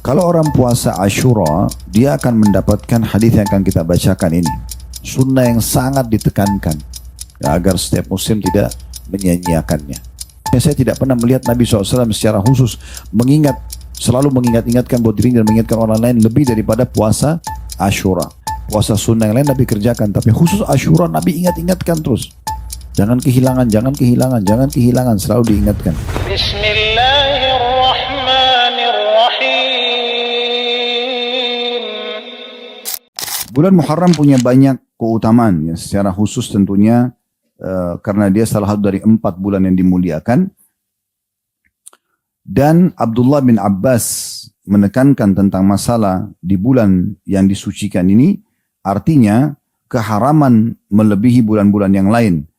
Kalau orang puasa Ashura, dia akan mendapatkan hadis yang akan kita bacakan ini. Sunnah yang sangat ditekankan, ya, agar setiap muslim tidak menyia-nyiakannya. Saya tidak pernah melihat Nabi SAW secara khusus selalu mengingat-ingatkan buat dirinya dan mengingatkan orang lain lebih daripada puasa Ashura. Puasa sunnah yang lain Nabi kerjakan, tapi khusus Ashura Nabi ingat-ingatkan terus. Jangan kehilangan, jangan kehilangan, jangan kehilangan, selalu diingatkan. Bismillahirrahmanirrahim. Bulan Muharram punya banyak keutamaan, ya, secara khusus tentunya karena dia salah satu dari 4 bulan yang dimuliakan. Dan Abdullah bin Abbas menekankan tentang masalah di bulan yang disucikan ini, artinya keharaman melebihi bulan-bulan yang lain.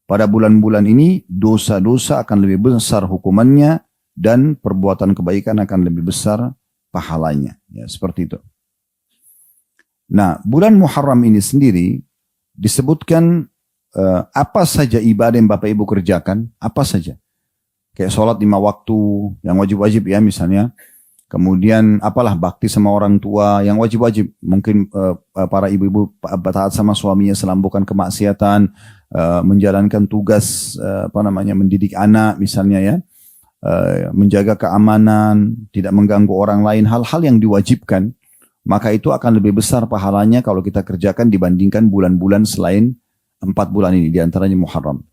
Pada bulan-bulan ini dosa-dosa akan lebih besar hukumannya dan perbuatan kebaikan akan lebih besar pahalanya. Ya, seperti itu. Nah, bulan Muharram ini sendiri disebutkan apa saja ibadah yang Bapak Ibu kerjakan, apa saja. Kayak sholat 5 waktu yang wajib-wajib ya misalnya. Kemudian apalah bakti sama orang tua yang wajib-wajib. Mungkin para ibu-ibu taat sama suaminya selambukan kemaksiatan, menjalankan tugas mendidik anak misalnya ya. Menjaga keamanan, tidak mengganggu orang lain, hal-hal yang diwajibkan. Maka itu akan lebih besar pahalanya kalau kita kerjakan dibandingkan bulan-bulan selain 4 bulan ini, diantaranya Muharram.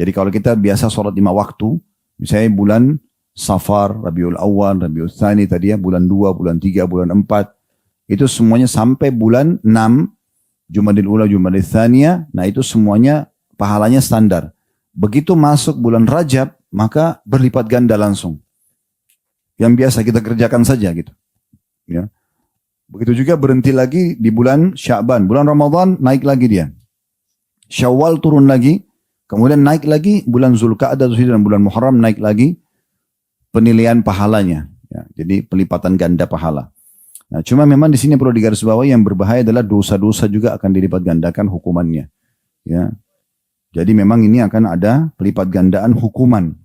Jadi kalau kita biasa sholat 5 waktu, misalnya bulan Safar, Rabiul Awal, Rabiul Tsani tadi ya, bulan 2, bulan 3, bulan 4, itu semuanya sampai bulan 6, Jumadil Ula, Jumadil Tsaniyah, nah itu semuanya pahalanya standar. Begitu masuk bulan Rajab, maka berlipat ganda langsung. Yang biasa kita kerjakan saja gitu. Ya. Begitu juga berhenti lagi di bulan Sya'ban, bulan Ramadan naik lagi dia. Syawal turun lagi, kemudian naik lagi bulan Zulqa'dah dan bulan Muharram naik lagi penilaian pahalanya. Ya, jadi pelipatan ganda pahala. Nah, cuma memang di sini perlu digarisbawahi yang berbahaya adalah dosa-dosa juga akan dilipat gandakan hukumannya. Ya, jadi memang ini akan ada pelipat gandaan hukuman.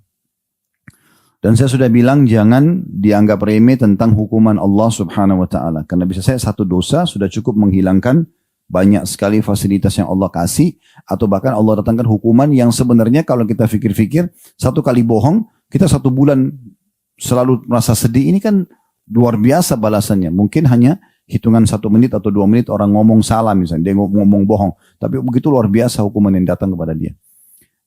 Dan saya sudah bilang jangan dianggap remeh tentang hukuman Allah Subhanahu Wa Taala. Karena bisa saya satu dosa sudah cukup menghilangkan banyak sekali fasilitas yang Allah kasih, atau bahkan Allah datangkan hukuman yang sebenarnya kalau kita fikir-fikir, satu kali bohong, kita 1 bulan selalu merasa sedih, ini kan luar biasa balasannya. Mungkin hanya hitungan 1 menit atau 2 menit orang ngomong salah misalnya, dia ngomong bohong, tapi begitu luar biasa hukuman yang datang kepada dia.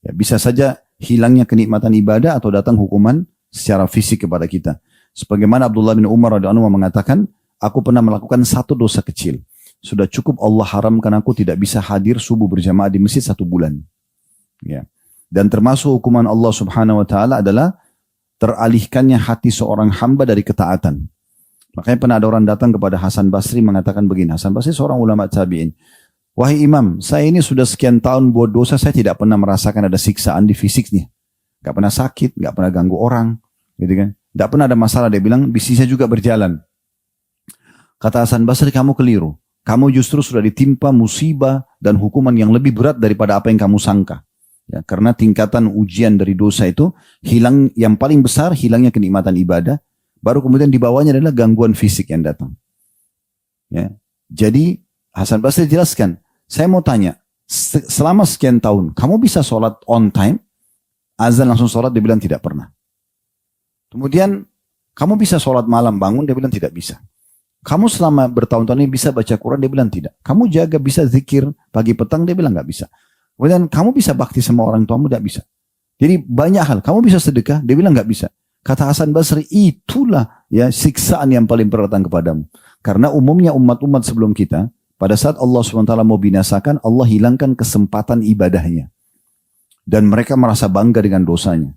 Ya, bisa saja hilangnya kenikmatan ibadah atau datang hukuman secara fisik kepada kita. Sebagaimana Abdullah bin Umar radhiyallahu anhu mengatakan, aku pernah melakukan 1 dosa kecil. Sudah cukup Allah haramkan aku tidak bisa hadir subuh berjamaah di masjid 1 bulan. Ya. Dan termasuk hukuman Allah Subhanahu Wa Taala adalah teralihkannya hati seorang hamba dari ketaatan. Makanya pernah ada orang datang kepada Hasan Basri mengatakan begini. Hasan Basri seorang ulama tabi'in. Wahai imam, saya ini sudah sekian tahun buat dosa, saya tidak pernah merasakan ada siksaan di fisiknya. Gak pernah sakit, gak pernah ganggu orang. Gitu kan. Gak pernah ada masalah, dia bilang bisnisnya juga berjalan. Kata Hasan Basri, kamu keliru. Kamu justru sudah ditimpa musibah dan hukuman yang lebih berat daripada apa yang kamu sangka. Ya, karena tingkatan ujian dari dosa itu hilang, yang paling besar hilangnya kenikmatan ibadah, baru kemudian di bawahnya adalah gangguan fisik yang datang. Ya. Jadi Hasan Basri jelaskan, saya mau tanya, selama sekian tahun kamu bisa sholat on time, azan langsung sholat? Dia bilang tidak pernah. Kemudian kamu bisa sholat malam bangun? Dia bilang tidak bisa. Kamu selama bertahun-tahun ini bisa baca Quran? Dia bilang tidak. Kamu jaga bisa zikir pagi petang? Dia bilang nggak bisa. Kemudian kamu bisa bakti sama orang tuamu? Tidak bisa. Jadi banyak hal. Kamu bisa sedekah? Dia bilang nggak bisa. Kata Hasan Basri, itulah ya siksaan yang paling berat datang kepadamu. Karena umumnya umat-umat sebelum kita, pada saat Allah SWT mau binasakan, Allah hilangkan kesempatan ibadahnya. Dan mereka merasa bangga dengan dosanya.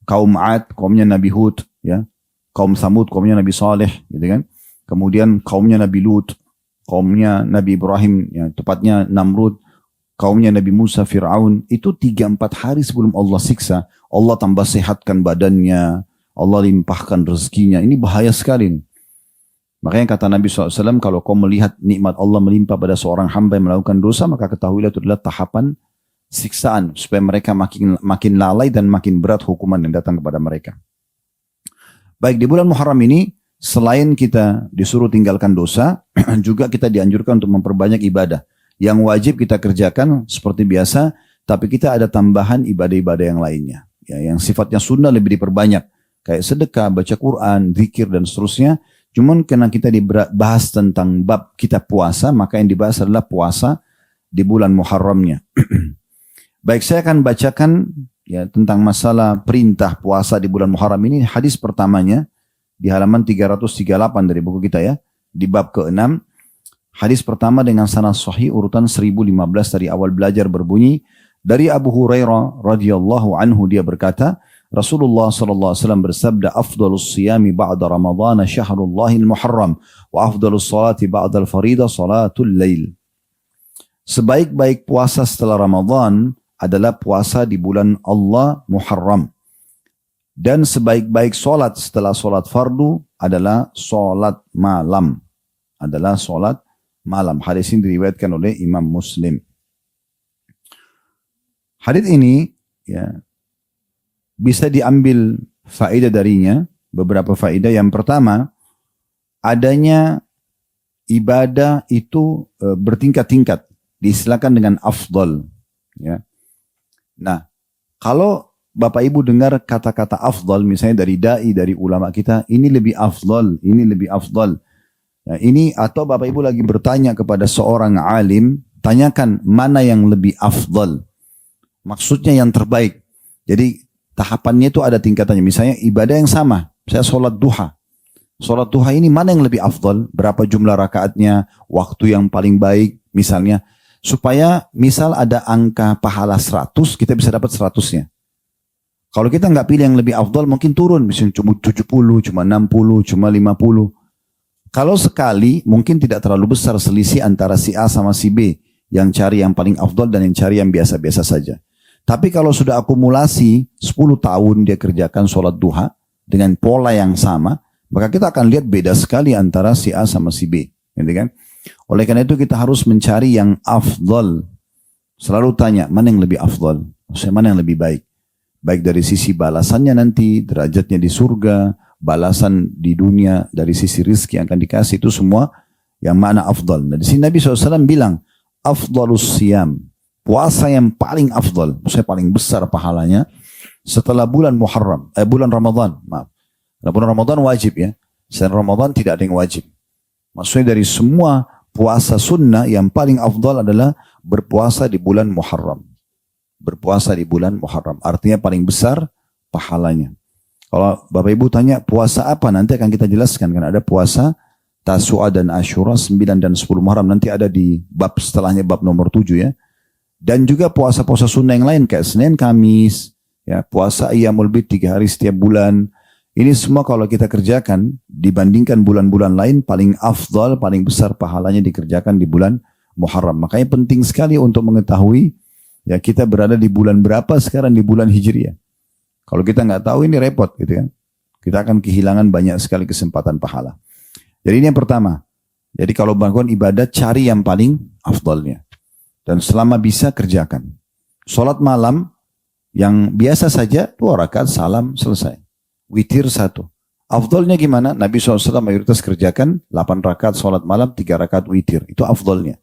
Kaum Ad, kaumnya Nabi Hud, ya. Kaum Samud, kaumnya Nabi Saleh, gitu kan. Kemudian kaumnya Nabi Lut, kaumnya Nabi Ibrahim, ya, tepatnya Namrud, kaumnya Nabi Musa, Fir'aun, itu 3-4 hari sebelum Allah siksa, Allah tambah sehatkan badannya, Allah limpahkan rezekinya. Ini bahaya sekali. Makanya kata Nabi SAW, kalau kau melihat nikmat Allah melimpah pada seorang hamba yang melakukan dosa, maka ketahuilah itu adalah tahapan siksaan, supaya mereka makin lalai dan makin berat hukuman yang datang kepada mereka. Baik, di bulan Muharram ini, selain kita disuruh tinggalkan dosa, juga kita dianjurkan untuk memperbanyak ibadah. Yang wajib kita kerjakan seperti biasa, tapi kita ada tambahan ibadah-ibadah yang lainnya. Ya, yang sifatnya sunnah lebih diperbanyak. Kayak sedekah, baca Quran, zikir, dan seterusnya. Cuman karena kita dibahas tentang bab kita puasa, maka yang dibahas adalah puasa di bulan Muharramnya. Baik, saya akan bacakan ya tentang masalah perintah puasa di bulan Muharram ini. Hadis pertamanya di halaman 338 dari buku kita ya, di bab ke-6. Hadis pertama dengan sanad sahih urutan 1015 dari awal belajar berbunyi, dari Abu Hurairah radhiyallahu anhu dia berkata, Rasulullah sallallahu alaihi wasallam bersabda, afdalus siyami ba'da Ramadhan syahrullahil muharram wa afdalus salati ba'da al-faridah salatul lail. Sebaik-baik puasa setelah Ramadan adalah puasa di bulan Allah Muharram. Dan sebaik-baik solat setelah solat fardu adalah solat malam. Adalah solat malam. Hadis ini diriwayatkan oleh Imam Muslim. Hadis ini ya bisa diambil faedah darinya, beberapa faedah. Yang pertama, adanya ibadah itu bertingkat-tingkat, diistilahkan dengan afdal. Ya. Nah, kalau Bapak Ibu dengar kata-kata afdal, misalnya dari dai, dari ulama kita, ini lebih afdal, ini lebih afdal. Nah, ini atau Bapak Ibu lagi bertanya kepada seorang alim, tanyakan mana yang lebih afdal. Maksudnya yang terbaik. Jadi tahapannya itu ada tingkatannya. Misalnya ibadah yang sama, saya sholat duha. Sholat duha ini mana yang lebih afdal? Berapa jumlah rakaatnya? Waktu yang paling baik misalnya. Supaya misal ada angka pahala 100, kita bisa dapat 100-nya. Kalau kita nggak pilih yang lebih afdal, mungkin turun. Misalnya cuma 70, cuma 60, cuma 50. Kalau sekali, mungkin tidak terlalu besar selisih antara si A sama si B. Yang cari yang paling afdal dan yang cari yang biasa-biasa saja. Tapi kalau sudah akumulasi 10 tahun dia kerjakan sholat duha dengan pola yang sama, maka kita akan lihat beda sekali antara si A sama si B. Gitu kan? Oleh karena itu kita harus mencari yang afdal. Selalu tanya, mana yang lebih afdal? Maksudnya mana yang lebih baik? Baik dari sisi balasannya nanti, derajatnya di surga, balasan di dunia, dari sisi rizki yang akan dikasih, itu semua yang mana afdal. Nah, di sini Nabi SAW bilang, afdalus siyam, puasa yang paling afdal, maksudnya paling besar pahalanya, setelah bulan Muharram, bulan Ramadan, maaf. Nah, bulan Ramadan wajib ya, selain Ramadan tidak ada yang wajib. Maksudnya dari semua puasa sunnah yang paling afdal adalah berpuasa di bulan Muharram. Berpuasa di bulan Muharram. Artinya paling besar pahalanya. Kalau Bapak Ibu tanya puasa apa, nanti akan kita jelaskan. Karena ada puasa Tasu'a dan Ashura 9 dan 10 Muharram. Nanti ada di bab setelahnya, bab nomor 7 ya. Dan juga puasa-puasa sunnah yang lain kayak Senin, Kamis, ya, puasa Ayyamul Bid 3 hari setiap bulan. Ini semua kalau kita kerjakan dibandingkan bulan-bulan lain paling afdal, paling besar pahalanya dikerjakan di bulan Muharram. Makanya penting sekali untuk mengetahui ya kita berada di bulan berapa sekarang di bulan Hijriah. Kalau kita nggak tahu ini repot gitu kan. Kita akan kehilangan banyak sekali kesempatan pahala. Jadi ini yang pertama. Jadi kalau melakukan ibadah cari yang paling afdalnya. Dan selama bisa kerjakan. Salat malam yang biasa saja 2 rakaat salam selesai. Witir 1. Afdalnya gimana? Nabi SAW mayoritas kerjakan 8 rakaat salat malam, 3 rakaat witir. Itu afdalnya.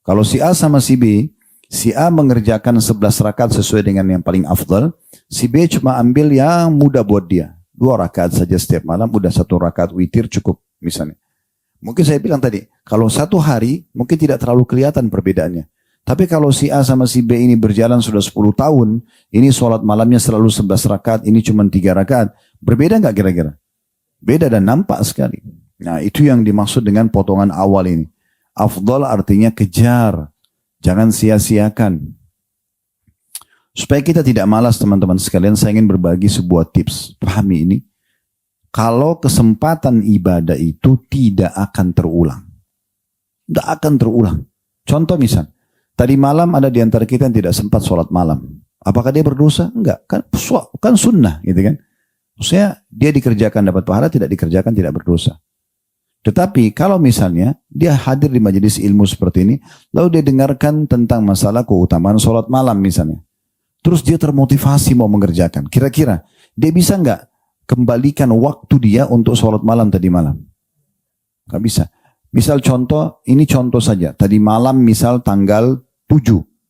Kalau si A sama si B, si A mengerjakan 11 rakaat sesuai dengan yang paling afdal. Si B cuma ambil yang mudah buat dia. 2 rakaat saja setiap malam, udah 1 rakaat witir cukup misalnya. Mungkin saya bilang tadi, kalau 1 hari mungkin tidak terlalu kelihatan perbedaannya. Tapi kalau si A sama si B ini berjalan sudah 10 tahun, ini sholat malamnya selalu 11 rakaat, ini cuma 3 rakaat. Berbeda nggak kira-kira? Beda dan nampak sekali. Nah itu yang dimaksud dengan potongan awal ini. Afdal artinya kejar. Jangan sia-siakan. Supaya kita tidak malas teman-teman sekalian, saya ingin berbagi sebuah tips. Pahami ini. Kalau kesempatan ibadah itu tidak akan terulang. Tidak akan terulang. Contoh misal, tadi malam ada di antara kita yang tidak sempat sholat malam. Apakah dia berdosa? Enggak. Kan sunnah gitu kan. Maksudnya dia dikerjakan dapat pahala, tidak dikerjakan tidak berdosa. Tetapi kalau misalnya dia hadir di majelis ilmu seperti ini, lalu dia dengarkan tentang masalah keutamaan sholat malam misalnya. Terus dia termotivasi mau mengerjakan. Kira-kira dia bisa enggak kembalikan waktu dia untuk sholat malam tadi malam. Gak bisa. Misal contoh, ini contoh saja. Tadi malam misal tanggal 7.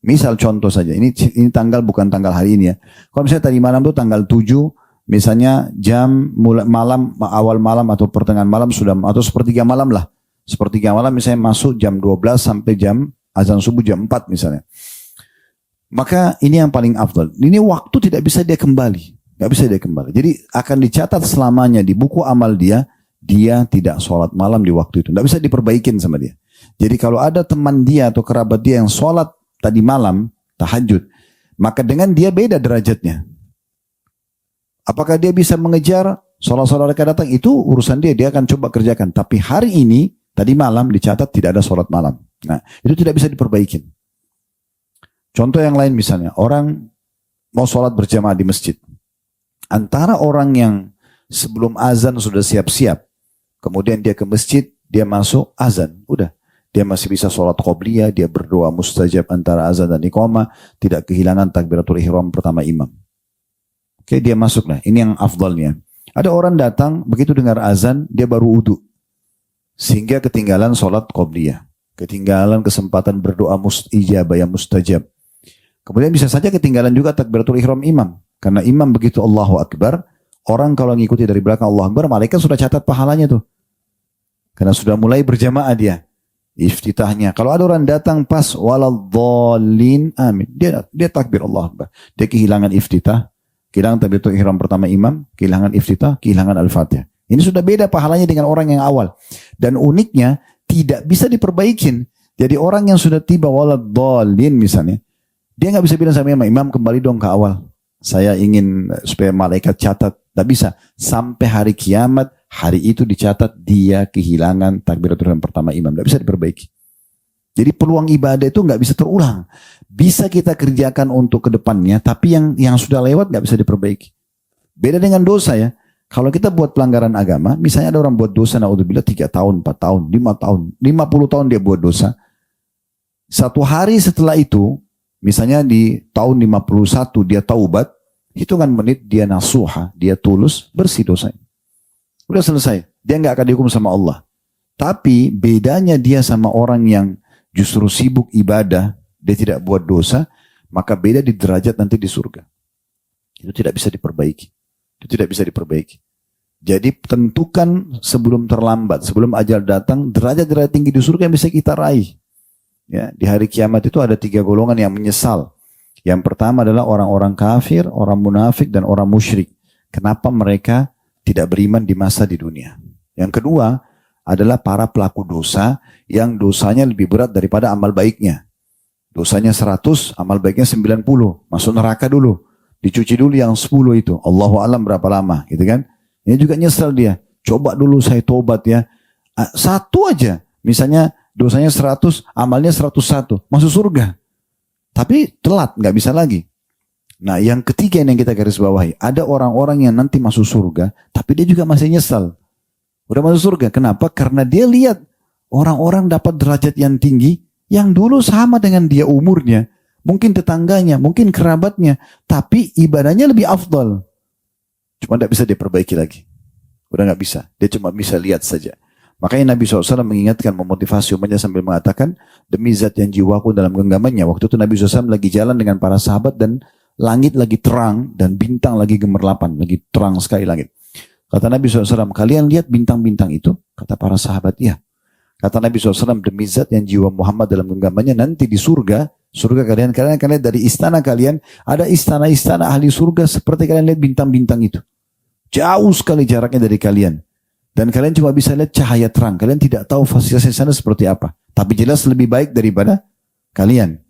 Misal contoh saja. Ini tanggal bukan tanggal hari ini ya. Kalau misalnya tadi malam tuh tanggal 7, misalnya jam mulai malam, awal malam atau pertengahan malam sudah, atau sepertiga malam lah. Sepertiga malam misalnya masuk jam 12 sampai jam azan subuh jam 4 misalnya. Maka ini yang paling afdal. Ini waktu tidak bisa dia kembali. Gak bisa dia kembali. Jadi akan dicatat selamanya di buku amal dia tidak sholat malam di waktu itu. Gak bisa diperbaikin sama dia. Jadi kalau ada teman dia atau kerabat dia yang sholat tadi malam, tahajud, maka dengan dia beda derajatnya. Apakah dia bisa mengejar sholat-sholat mereka datang? Itu urusan dia akan coba kerjakan. Tapi hari ini, tadi malam dicatat tidak ada sholat malam. Nah, itu tidak bisa diperbaikin. Contoh yang lain misalnya, orang mau sholat berjamaah di masjid. Antara orang yang sebelum azan sudah siap-siap, kemudian dia ke masjid, dia masuk azan, udah. Dia masih bisa sholat qobliyah, dia berdoa mustajab antara azan dan iqamah, tidak kehilangan takbiratul ihram pertama imam. Oke, dia masuklah. Ini yang afdalnya. Ada orang datang, begitu dengar azan, dia baru wudu. Sehingga ketinggalan sholat qobliyah. Ketinggalan kesempatan berdoa ijabah yang mustajab. Kemudian bisa saja ketinggalan juga takbiratul ihram imam. Karena imam begitu Allahu Akbar, orang kalau ngikuti dari belakang Allahu Akbar, malaikat sudah catat pahalanya tuh. Karena sudah mulai berjamaah dia. Iftitahnya. Kalau ada orang datang pas waladhdallin amin. Dia takbir Allahu Akbar. Dia kehilangan iftitah, kehilangan takbiratul ihram pertama imam, kehilangan iftitah, kehilangan al-fatihah. Ini sudah beda pahalanya dengan orang yang awal. Dan uniknya tidak bisa diperbaikin. Jadi orang yang sudah tiba waladhdallin misalnya, dia nggak bisa bilang sama imam kembali dong ke awal. Saya ingin supaya malaikat catat. Tidak bisa. Sampai hari kiamat, hari itu dicatat dia kehilangan takbiratul ihram pertama imam. Tidak bisa diperbaiki. Jadi peluang ibadah itu nggak bisa terulang. Bisa kita kerjakan untuk kedepannya, tapi yang sudah lewat nggak bisa diperbaiki. Beda dengan dosa ya. Kalau kita buat pelanggaran agama, misalnya ada orang buat dosa, naudzubillah 3 tahun, 4 tahun, 5 tahun, 50 tahun dia buat dosa. Satu hari setelah itu, misalnya di tahun 51 dia taubat, hitungan menit dia nasuha, dia tulus, bersih dosanya. Udah selesai. Dia nggak akan dihukum sama Allah. Tapi bedanya dia sama orang yang justru sibuk ibadah, dia tidak buat dosa, maka beda di derajat nanti di surga. Itu tidak bisa diperbaiki. Itu tidak bisa diperbaiki. Jadi tentukan sebelum terlambat, sebelum ajal datang, derajat-derajat tinggi di surga yang bisa kita raih. Ya, di hari kiamat itu ada 3 golongan yang menyesal. Yang pertama adalah orang-orang kafir, orang munafik, dan orang musyrik. Kenapa mereka tidak beriman di masa di dunia? Yang kedua adalah para pelaku dosa yang dosanya lebih berat daripada amal baiknya. Dosanya 100, amal baiknya 90. Masuk neraka dulu. Dicuci dulu yang 10 itu. Allahu alam berapa lama, gitu kan? Ini juga nyesal dia. Coba dulu saya tobat ya. Satu aja. Misalnya dosanya 100, amalnya 101. Masuk surga. Tapi telat, nggak bisa lagi. Nah yang ketiga yang kita garis bawahi. Ada orang-orang yang nanti masuk surga, tapi dia juga masih nyesal. Udah masuk surga. Kenapa? Karena dia lihat orang-orang dapat derajat yang tinggi, yang dulu sama dengan dia umurnya. Mungkin tetangganya, mungkin kerabatnya. Tapi ibadahnya lebih afdal. Cuma tidak bisa diperbaiki lagi. Udah nggak bisa. Dia cuma bisa lihat saja. Makanya Nabi SAW mengingatkan, memotivasi umatnya sambil mengatakan, demi zat yang jiwaku dalam genggamannya. Waktu itu Nabi SAW lagi jalan dengan para sahabat dan langit lagi terang dan bintang lagi gemerlapan. Lagi terang sekali langit. Kata Nabi SAW, kalian lihat bintang-bintang itu? Kata para sahabat, iya. Kata Nabi SAW, demi zat yang jiwa Muhammad dalam genggamannya, nanti di surga kalian akan lihat dari istana kalian, ada istana-istana ahli surga seperti kalian lihat bintang-bintang itu. Jauh sekali jaraknya dari kalian. Dan kalian cuma bisa lihat cahaya terang. Kalian tidak tahu fasilitas di sana seperti apa. Tapi jelas lebih baik daripada kalian.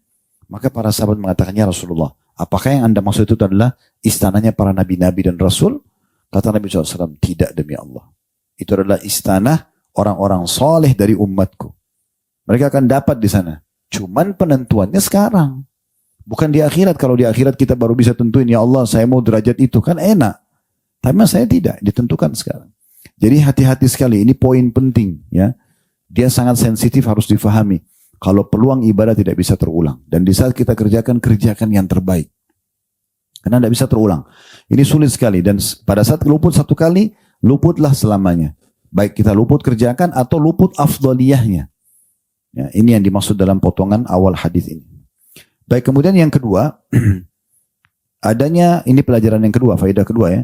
Maka para sahabat mengatakannya, Rasulullah, apakah yang anda maksud itu adalah istananya para nabi-nabi dan rasul? Kata Nabi SAW, tidak demi Allah. Itu adalah istana orang-orang soleh dari umatku. Mereka akan dapat di sana. Cuman penentuannya sekarang. Bukan di akhirat. Kalau di akhirat kita baru bisa tentuin, ya Allah saya mau derajat itu. Kan enak. Tapi saya tidak. Ditentukan sekarang. Jadi hati-hati sekali. Ini poin penting. Ya, dia sangat sensitif, harus difahami. Kalau peluang ibadah tidak bisa terulang. Dan di saat kita kerjakan yang terbaik. Karena tidak bisa terulang. Ini sulit sekali. Dan pada saat luput satu kali, luputlah selamanya. Baik kita luput kerjakan atau luput afdoliyahnya. Ya, ini yang dimaksud dalam potongan awal hadis ini. Baik, kemudian yang kedua, adanya, ini pelajaran yang kedua, faedah kedua ya.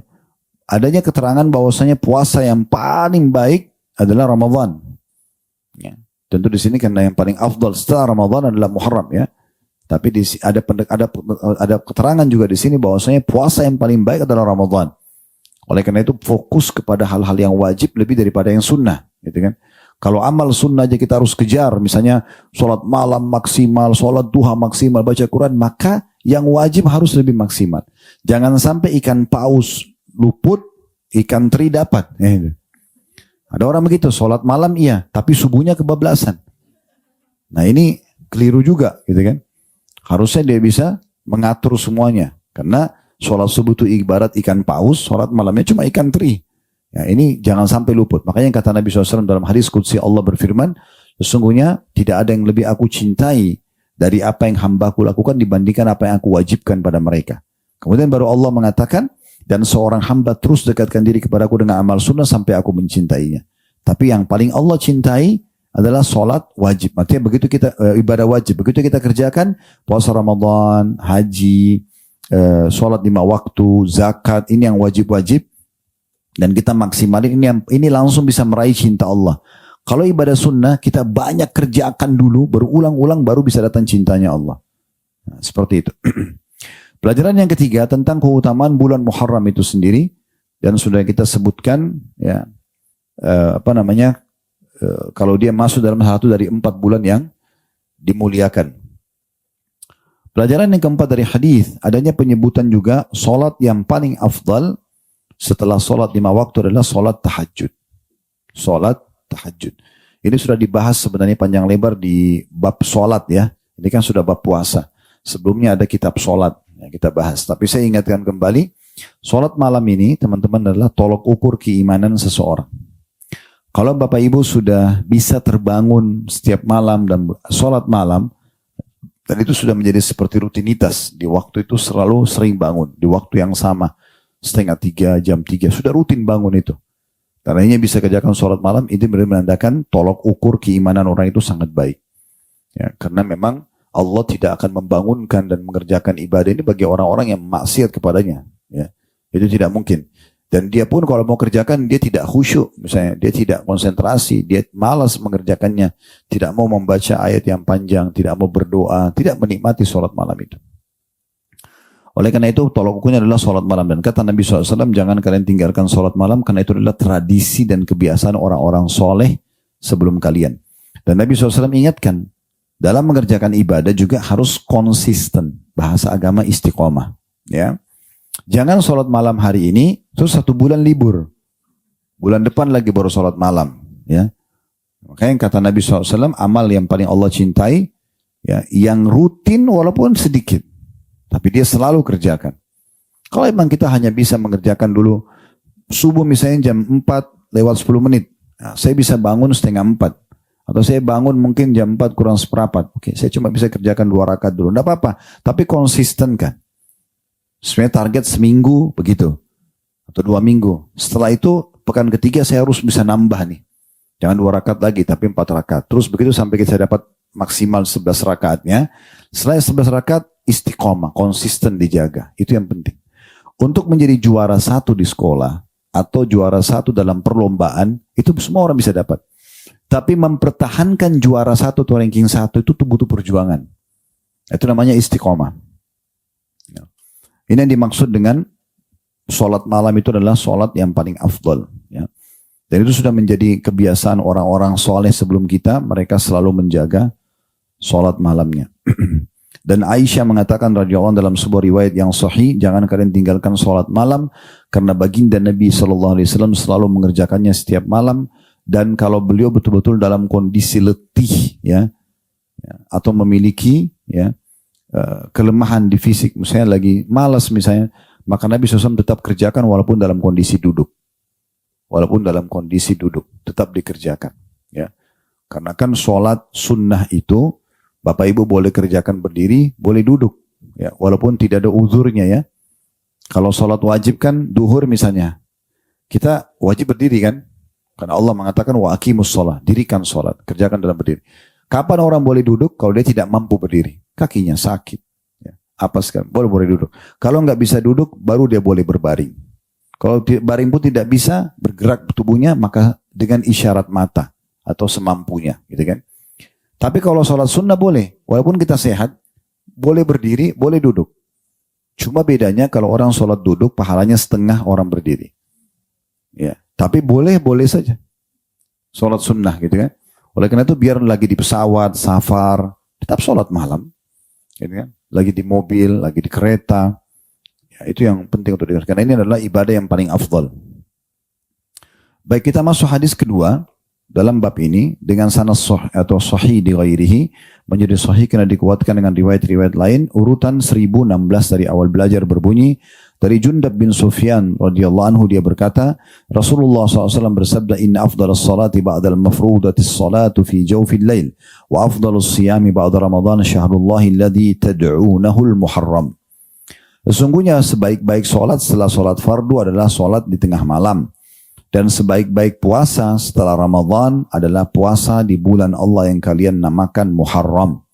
Adanya keterangan bahwasanya puasa yang paling baik adalah Ramadan. Ya. Tentu di sini karena yang paling afdal setelah Ramadan adalah Muharram ya. Tapi ada keterangan juga di sini bahwasanya puasa yang paling baik adalah Ramadan. Oleh karena itu fokus kepada hal-hal yang wajib lebih daripada yang sunnah, gitu kan? Kalau amal sunnah aja kita harus kejar, misalnya sholat malam maksimal, sholat duha maksimal, baca Quran, maka yang wajib harus lebih maksimal. Jangan sampai ikan paus luput, ikan teri dapat. Ada orang begitu, sholat malam iya, tapi subuhnya kebablasan. Nah ini keliru juga, gitu kan? Harusnya dia bisa mengatur semuanya. Karena sholat subuh itu ibarat ikan paus, sholat malamnya cuma ikan teri. Ya, ini jangan sampai luput. Makanya kata Nabi SAW dalam hadis qudsi Allah berfirman, sesungguhnya tidak ada yang lebih aku cintai dari apa yang hambaku lakukan dibandingkan apa yang aku wajibkan pada mereka. Kemudian baru Allah mengatakan, dan seorang hamba terus dekatkan diri kepadaku dengan amal sunnah sampai aku mencintainya. Tapi yang paling Allah cintai adalah sholat wajib. Artinya begitu kita ibadah wajib, begitu kita kerjakan puasa Ramadan, haji, sholat 5 waktu, zakat, ini yang wajib-wajib dan kita maksimalin ini langsung bisa meraih cinta Allah. Kalau ibadah sunnah kita banyak kerjakan dulu, berulang-ulang baru bisa datang cintanya Allah. Nah, seperti itu. Pelajaran yang ketiga tentang keutamaan bulan Muharram itu sendiri dan sudah kita sebutkan ya kalau dia masuk dalam satu dari 4 bulan yang dimuliakan. Pelajaran yang keempat dari hadis, adanya penyebutan juga solat yang paling afdal setelah solat 5 waktu adalah solat tahajud. Solat tahajud. Ini sudah dibahas sebenarnya panjang lebar di bab solat ya. Ini kan sudah bab puasa. Sebelumnya ada kitab solat yang kita bahas. Tapi saya ingatkan kembali, solat malam ini teman-teman adalah tolok ukur keimanan seseorang. Kalau Bapak Ibu sudah bisa terbangun setiap malam dan sholat malam, dan itu sudah menjadi seperti rutinitas, di waktu itu selalu sering bangun, di waktu yang sama, 2:30, jam 3, sudah rutin bangun itu. Karena ini bisa kerjakan sholat malam, itu menandakan tolok ukur keimanan orang itu sangat baik. Ya, karena memang Allah tidak akan membangunkan dan mengerjakan ibadah ini bagi orang-orang yang maksiat kepadanya. Ya, itu tidak mungkin. Dan dia pun kalau mau kerjakan dia tidak khusyuk, misalnya dia tidak konsentrasi, dia malas mengerjakannya, tidak mau membaca ayat yang panjang, tidak mau berdoa, tidak menikmati sholat malam itu. Oleh karena itu tolok ukurnya adalah sholat malam. Dan kata Nabi SAW, jangan kalian tinggalkan sholat malam karena itu adalah tradisi dan kebiasaan orang-orang soleh sebelum kalian. Dan Nabi SAW ingatkan, dalam mengerjakan ibadah juga harus konsisten, bahasa agama istiqomah. Ya. Jangan sholat malam hari ini, terus 1 bulan libur. Bulan depan lagi baru sholat malam. Ya. Makanya kata Nabi SAW, amal yang paling Allah cintai, ya, yang rutin walaupun sedikit. Tapi dia selalu kerjakan. Kalau memang kita hanya bisa mengerjakan dulu, subuh misalnya jam 4:10. Nah, saya bisa bangun 3:30. Atau saya bangun mungkin jam 4 kurang seperempat. Oke, saya cuma bisa kerjakan 2 rakaat dulu. Tidak apa-apa, tapi konsisten kan. Sebenarnya target seminggu begitu atau 2 minggu. Setelah itu pekan ketiga saya harus bisa nambah nih. Jangan 2 rakaat lagi tapi 4 rakaat. Terus begitu sampai saya dapat maksimal 11 rakaatnya. Setelah 11 rakaat istiqomah, konsisten dijaga. Itu yang penting. Untuk menjadi juara 1 di sekolah atau juara 1 dalam perlombaan itu semua orang bisa dapat. Tapi mempertahankan juara 1 atau ranking 1 itu butuh perjuangan. Itu namanya istiqomah. Ini yang dimaksud dengan sholat malam itu adalah sholat yang paling afdal. Ya. Dan itu sudah menjadi kebiasaan orang-orang soleh sebelum kita. Mereka selalu menjaga sholat malamnya. Dan Aisyah mengatakan radhiyallahu anha dalam sebuah riwayat yang sahih, jangan kalian tinggalkan sholat malam karena baginda Nabi SAW selalu mengerjakannya setiap malam. Dan kalau beliau betul-betul dalam kondisi letih, ya, atau memiliki, ya, kelemahan di fisik, misalnya lagi malas misalnya, maka Nabi SAW tetap kerjakan walaupun dalam kondisi duduk. Walaupun dalam kondisi duduk, tetap dikerjakan. Ya. Karena kan sholat sunnah itu, Bapak Ibu boleh kerjakan berdiri, boleh duduk. Ya. Walaupun tidak ada uzurnya ya. Kalau sholat wajib kan duhur misalnya, kita wajib berdiri kan? Karena Allah mengatakan wa aqimus sholat, dirikan sholat, kerjakan dalam berdiri. Kapan orang boleh duduk? Kalau dia tidak mampu berdiri, kakinya sakit, ya, apa sekarang boleh duduk. Kalau nggak bisa duduk, baru dia boleh berbaring. Kalau baring pun tidak bisa bergerak tubuhnya, maka dengan isyarat mata atau semampunya, gitu kan? Tapi kalau sholat sunnah boleh, walaupun kita sehat, boleh berdiri, boleh duduk. Cuma bedanya kalau orang sholat duduk, pahalanya setengah orang berdiri. Ya, tapi boleh saja. Sholat sunnah gitu kan. Oleh karena itu biar lagi di pesawat, safar, tetap sholat malam. Gitu kan. Lagi di mobil, lagi di kereta. Ya, itu yang penting untuk dikatakan. Karena ini adalah ibadah yang paling afdal. Baik, kita masuk hadis kedua. Dalam bab ini dengan sanad atau sahih di ghairihi menjadi sahih karena dikuatkan dengan riwayat-riwayat lain. Urutan 1016 dari awal belajar berbunyi dari Jundab bin Sufyan radhiyallahu anhu, dia berkata Rasulullah SAW bersabda inna afdalas salati ba'dal mafrudatis salatu fi jawfil lail wa afdalus siyami ba'da Ramadan syahrullahi alladhi tad'unahul muharram. Sesungguhnya sebaik-baik salat setelah salat fardu adalah salat di tengah malam. Dan sebaik-baik puasa setelah Ramadan adalah puasa di bulan Allah yang kalian namakan Muharram.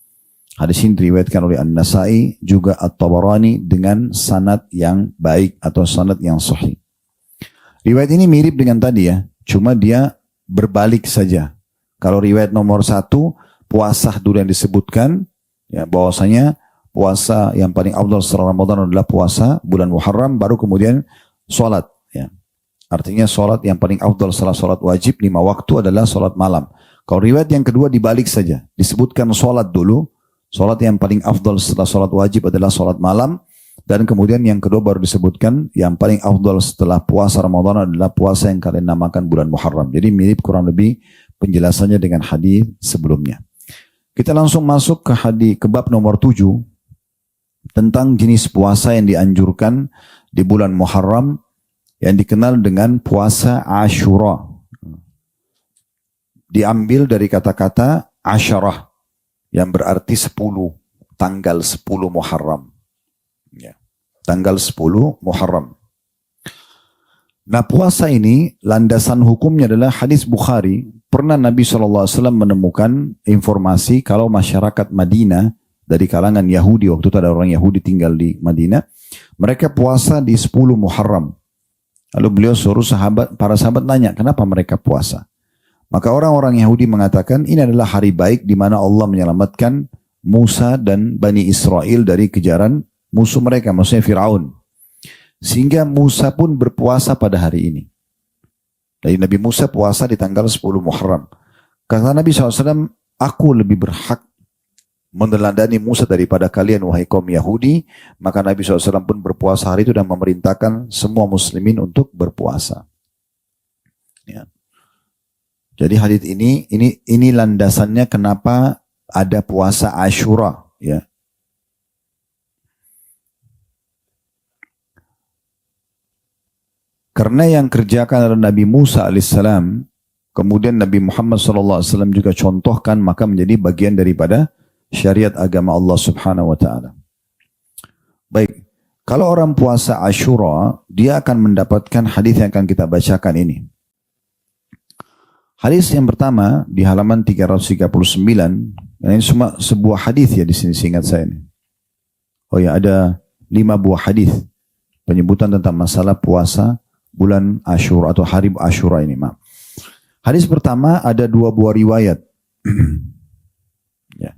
Hadis ini diriwayatkan oleh An-Nasai juga At-Tabarani dengan sanad yang baik atau sanad yang sahih. Riwayat ini mirip dengan tadi ya, cuma dia berbalik saja. Kalau riwayat nomor 1, puasa dulu yang disebutkan, ya bahwasanya puasa yang paling afdal setelah Ramadan adalah puasa bulan Muharram, baru kemudian sholat. Ya. Artinya sholat yang paling afdal setelah sholat wajib 5 waktu adalah sholat malam. Kalau riwayat yang kedua dibalik saja. Disebutkan sholat dulu. Sholat yang paling afdal setelah sholat wajib adalah sholat malam. Dan kemudian yang kedua baru disebutkan yang paling afdal setelah puasa Ramadan adalah puasa yang kalian namakan bulan Muharram. Jadi mirip kurang lebih penjelasannya dengan hadis sebelumnya. Kita langsung masuk ke bab nomor 7. Tentang jenis puasa yang dianjurkan di bulan Muharram, yang dikenal dengan puasa Ashura. Diambil dari kata-kata Asyarah, yang berarti 10, tanggal 10 Muharram. Ya, tanggal 10 Muharram. Nah, puasa ini landasan hukumnya adalah hadis Bukhari. Pernah Nabi SAW menemukan informasi kalau masyarakat Madinah dari kalangan Yahudi, waktu itu ada orang Yahudi tinggal di Madinah, mereka puasa di 10 Muharram. Lalu beliau suruh para sahabat nanya, kenapa mereka puasa? Maka orang-orang Yahudi mengatakan, ini adalah hari baik di mana Allah menyelamatkan Musa dan Bani Israel dari kejaran musuh mereka, maksudnya Fir'aun. Sehingga Musa pun berpuasa pada hari ini. Jadi Nabi Musa puasa di tanggal 10 Muharram. Kata Nabi SAW, aku lebih berhak meneladani Musa daripada kalian wahai kaum Yahudi. Maka Nabi SAW pun berpuasa hari itu dan memerintahkan semua muslimin untuk berpuasa. Ya. Jadi hadits ini landasannya kenapa ada puasa Ashura, ya. Karena yang kerjakan adalah Nabi Musa alaihissalam, kemudian Nabi Muhammad SAW juga contohkan, maka menjadi bagian daripada syariat agama Allah Subhanahu wa taala. Baik, kalau orang puasa Ashura, dia akan mendapatkan hadis yang akan kita bacakan ini. Hadis yang pertama di halaman 339, ini semua sebuah hadis ya di sini seingat saya ini. Oh ya, ada 5 buah hadis penyebutan tentang masalah puasa bulan Ashura atau hari Ashura ini, maaf. Hadis pertama ada 2 buah riwayat. Ya.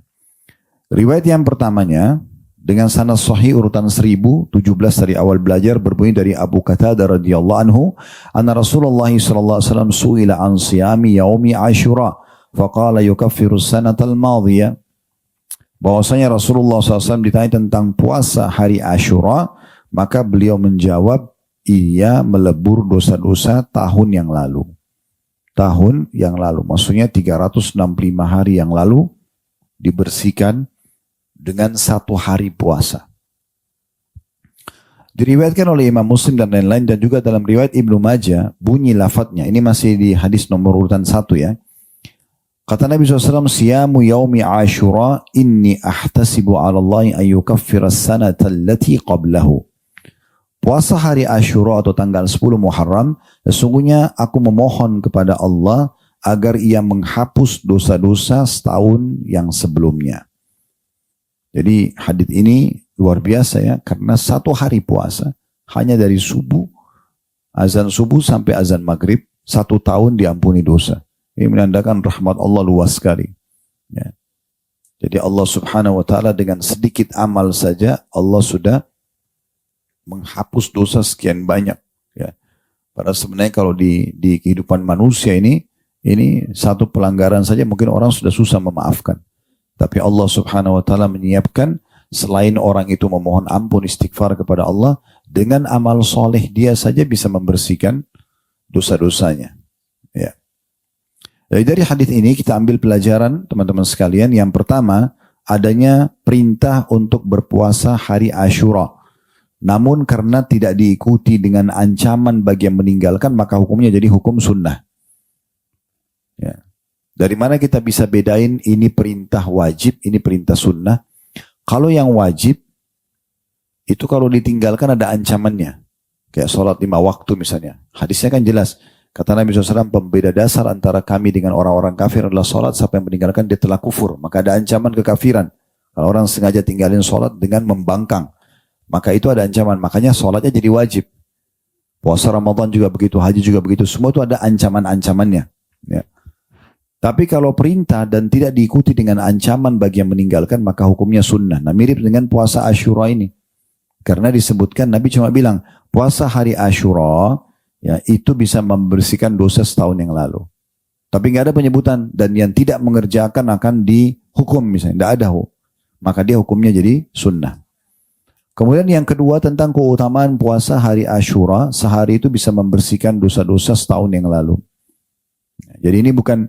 Riwayat yang pertamanya dengan sanad sahih urutan 1017 dari awal belajar berbunyi dari Abu Qatadah radhiyallahu anhu, anna Rasulullah sallallahu alaihi wasallam su'ila an siyami yaumi Ashura faqala yukaffiru sanatal madhiyah. Bahwasanya Rasulullah SAW ditanya tentang puasa hari Ashura, maka beliau menjawab, ia melebur dosa-dosa tahun yang lalu. Tahun yang lalu, maksudnya 365 hari yang lalu dibersihkan dengan 1 hari puasa. Diriwayatkan oleh Imam Muslim dan lain-lain, dan juga dalam riwayat Ibnu Majah bunyi lafadznya. Ini masih di hadis nomor urutan 1 ya. Kata Nabi SAW, siyamu yaumi Ashura inni ahtasibu ala Allahi an yukaffira as-sanata allati qablahu. puasa hari Ashura atau tanggal 10 Muharram, sesungguhnya aku memohon kepada Allah agar ia menghapus dosa-dosa setahun yang sebelumnya. Jadi hadits ini luar biasa ya, karena satu hari puasa hanya dari subuh, azan subuh sampai azan maghrib, 1 tahun diampuni dosa. Ini menandakan rahmat Allah luas sekali. Ya. Jadi Allah subhanahu wa ta'ala dengan sedikit amal saja, Allah sudah menghapus dosa sekian banyak. Ya. Padahal sebenarnya kalau di kehidupan manusia ini satu pelanggaran saja mungkin orang sudah susah memaafkan. Tapi Allah subhanahu wa ta'ala menyiapkan selain orang itu memohon ampun istighfar kepada Allah, dengan amal soleh dia saja bisa membersihkan dosa-dosanya. Ya. Jadi dari hadis ini kita ambil pelajaran teman-teman sekalian. Yang pertama, adanya perintah untuk berpuasa hari Ashura. Namun karena tidak diikuti dengan ancaman bagi yang meninggalkan, maka hukumnya jadi hukum sunnah. Ya. Dari mana kita bisa bedain ini perintah wajib, ini perintah sunnah? Kalau yang wajib, itu kalau ditinggalkan ada ancamannya. Kayak sholat 5 waktu misalnya. Hadisnya kan jelas. Kata Nabi SAW, pembeda dasar antara kami dengan orang-orang kafir adalah sholat, siapa yang meninggalkan dia telah kufur. Maka ada ancaman kekafiran. Kalau orang sengaja tinggalin sholat dengan membangkang, maka itu ada ancaman. Makanya sholatnya jadi wajib. Puasa Ramadan juga begitu, haji juga begitu. Semua itu ada ancaman-ancamannya. Ya. Tapi kalau perintah dan tidak diikuti dengan ancaman bagi yang meninggalkan, maka hukumnya sunnah. Nah mirip dengan puasa Ashura ini. Karena disebutkan, Nabi cuma bilang, puasa hari Ashura, ya, itu bisa membersihkan dosa setahun yang lalu. Tapi nggak ada penyebutan, dan yang tidak mengerjakan akan dihukum misalnya, tidak ada. Maka dia hukumnya jadi sunnah. Kemudian yang kedua tentang keutamaan puasa hari Ashura, sehari itu bisa membersihkan dosa-dosa setahun yang lalu. Jadi ini bukan,